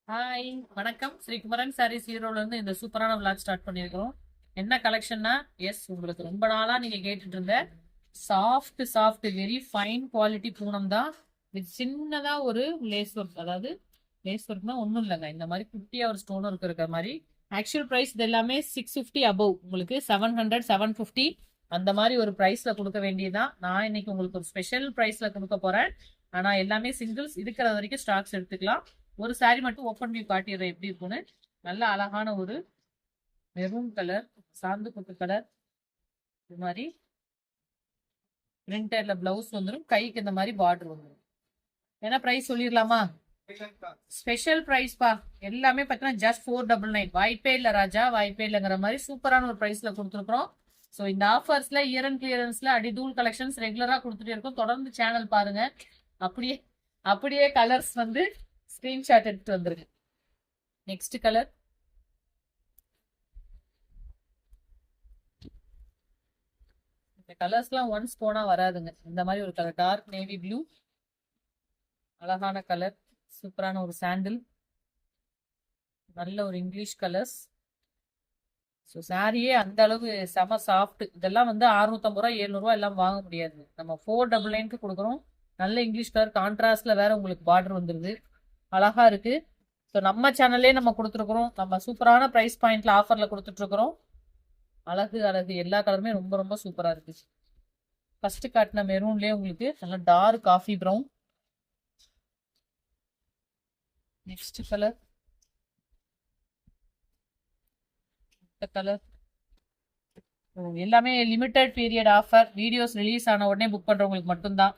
Hi, வணக்கம். ஸ்ரீகுமரன் சாரீஸ் ஹீரோல இருந்து இந்த சூப்பரான விளாக் ஸ்டார்ட் பண்ணியிருக்கிறோம். என்ன கலெக்ஷன்னா, எஸ், உங்களுக்கு ரொம்ப நாளா நீங்க கேட்டுட்டு இருந்த soft soft very fine quality Poonam தான். இது சின்னதா ஒரு லேஸ் ஒர்க், அதாவது லேஸ் ஒர்க்னா ஒன்றும் இல்லைங்க, இந்த மாதிரி குட்டியா ஒரு ஸ்டோன் ஒர்க் இருக்கிற மாதிரி. ஆக்சுவல் ப்ரைஸ் இது எல்லாமே 650 அபவ், உங்களுக்கு 700 750 அந்த மாதிரி ஒரு ப்ரைஸ்ல கொடுக்க வேண்டியதுதான். நான் இன்னைக்கு உங்களுக்கு ஒரு ஸ்பெஷல் ப்ரைஸ்ல கொடுக்க போறேன். ஆனா எல்லாமே சிங்கிள்ஸ் இருக்கிற வரைக்கும் ஸ்டாக்ஸ் எடுத்துக்கலாம். ஒரு சாரி மட்டும் ஓப்பன் பண்ணி காட்டிடுறேன் எப்படி இருக்குன்னு. நல்ல அழகான ஒரு மெரூன் கலர், சாந்து குத்து கலர், இது மாதிரி பிரிண்டர்ல பிளவுஸ் வந்துடும், கைக்கு இந்த மாதிரி பார்டர் வந்துடும். என்ன பிரைஸ் சொல்லிடலாமா? ஸ்பெஷல் பிரைஸ் பா. எல்லாமே பார்த்தீங்கன்னா ஜஸ்ட் 499. வாய்ப்பே இல்லை ராஜா, வாய்ப்பே இல்லைங்கிற மாதிரி சூப்பரான ஒரு பிரைஸ்ல கொடுத்துருக்கோம். ஸோ இந்த ஆஃபர்ஸ்ல இயர் அண்ட் கிளியரன்ஸ்ல அடிதூள் கலெக்ஷன்ஸ் ரெகுலரா கொடுத்துட்டே இருக்கும். தொடர்ந்து சேனல் பாருங்க. அப்படியே அப்படியே கலர்ஸ் வந்து ஸ்கிரீன்ஷாட் எடுத்துட்டு வந்துருங்க. நெக்ஸ்ட் கலர், இந்த கலர்ஸ்லாம் ஒன்ஸ் போனா வராதுங்க. இந்த மாதிரி ஒரு கலர் டார்க் நேவி ப்ளூ, அழகான கலர், சூப்பரான ஒரு சாண்டில், நல்ல ஒரு இங்கிலீஷ் கலர்ஸ். ஸோ சாரியே அந்த அளவு செம சாஃப்ட். இதெல்லாம் வந்து 650 ரூபா 700 ரூபா எல்லாம் வாங்க முடியாது. நம்ம 499 கொடுக்குறோம். நல்ல இங்கிலீஷ் கலர் கான்ட்ராஸ்ட்ல வேற உங்களுக்கு பார்டர் வந்துருது, அழகா இருக்கு. ஸோ நம்ம சேனல்லே நம்ம கொடுத்துருக்குறோம். நம்ம சூப்பரான ப்ரைஸ் பாயிண்ட்ல ஆஃபர்ல கொடுத்துட்டு இருக்கிறோம். அழகு அழகு எல்லா கலருமே ரொம்ப ரொம்ப சூப்பரா இருக்கு. ஃபர்ஸ்ட் காட்டின மெரூன்லயே உங்களுக்கு நல்ல dark coffee brown. Next colour, இந்த கலர். எல்லாமே limited period offer. Videos release ஆன உடனே புக் பண்றவங்களுக்கு மட்டும்தான்.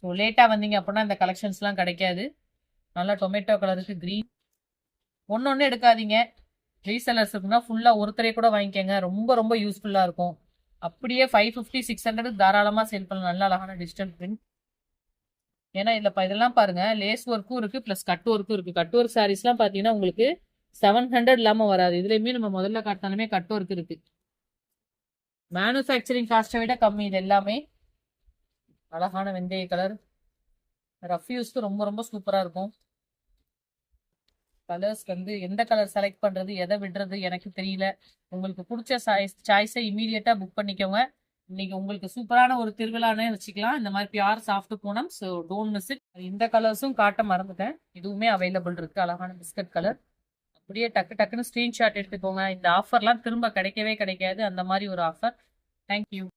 ஸோ லேட்டா வந்தீங்க அப்படின்னா இந்த கலெக்ஷன்ஸ்லாம் கிடைக்காது. நல்லா டொமேட்டோ கலருக்கு கிரீன். ஒன்னொன்னு எடுக்காதீங்க. ரீசெல்லர்ஸ் இருக்குன்னா ஃபுல்லா ஒருத்தரே கூட வாங்கிக்கோங்க, ரொம்ப ரொம்ப யூஸ்ஃபுல்லா இருக்கும். அப்படியே 550 600 தாராளமா சேல் பண்ணலாம். நல்ல அழகான டிஜிட்டல் பிரிண்ட். ஏன்னா இதெல்லாம் பாருங்க, லேஸ் ஒர்க்கும் இருக்கு, பிளஸ் கட் ஒர்க்கும் இருக்கு. கட் ஒர்க் சாரீஸ்லாம் பாத்தீங்கன்னா உங்களுக்கு 700 இல்லாம வராது. இதுலயுமே நம்ம முதல்ல காட்டினாலுமே கட் ஒர்க் இருக்கு. மேனுஃபேக்சரிங் காஸ்ட்டை விட கம்மி இது எல்லாமே. அழகான வெந்தய கலர், ரஃப் யூஸ்க்கு ரொம்ப ரொம்ப சூப்பரா இருக்கும். கலர்ஸ் வந்து எந்த கலர் செலக்ட் பண்றது, எதை விடுறது எனக்கு தெரியல. உங்களுக்கு பிடிச்ச சாய்ஸை இமீடியட்டா புக் பண்ணிக்கோங்க. இன்னைக்கு உங்களுக்கு சூப்பரான ஒரு திருவிழானே வச்சுக்கலாம். இந்த மாதிரி pure soft Poonam. So don't miss it. இந்த கலர்ஸும் காட்ட மறந்துட்டேன், இதுவுமே அவைலபிள் இருக்கு. அழகான பிஸ்கட் கலர். அப்படியே டக்கு டக்குன்னு ஸ்கிரீன்ஷாட் எடுத்துக்கோங்க. இந்த ஆஃபர்லாம் திரும்ப கிடைக்கவே கிடைக்காது, அந்த மாதிரி ஒரு ஆஃபர். தேங்க்யூ.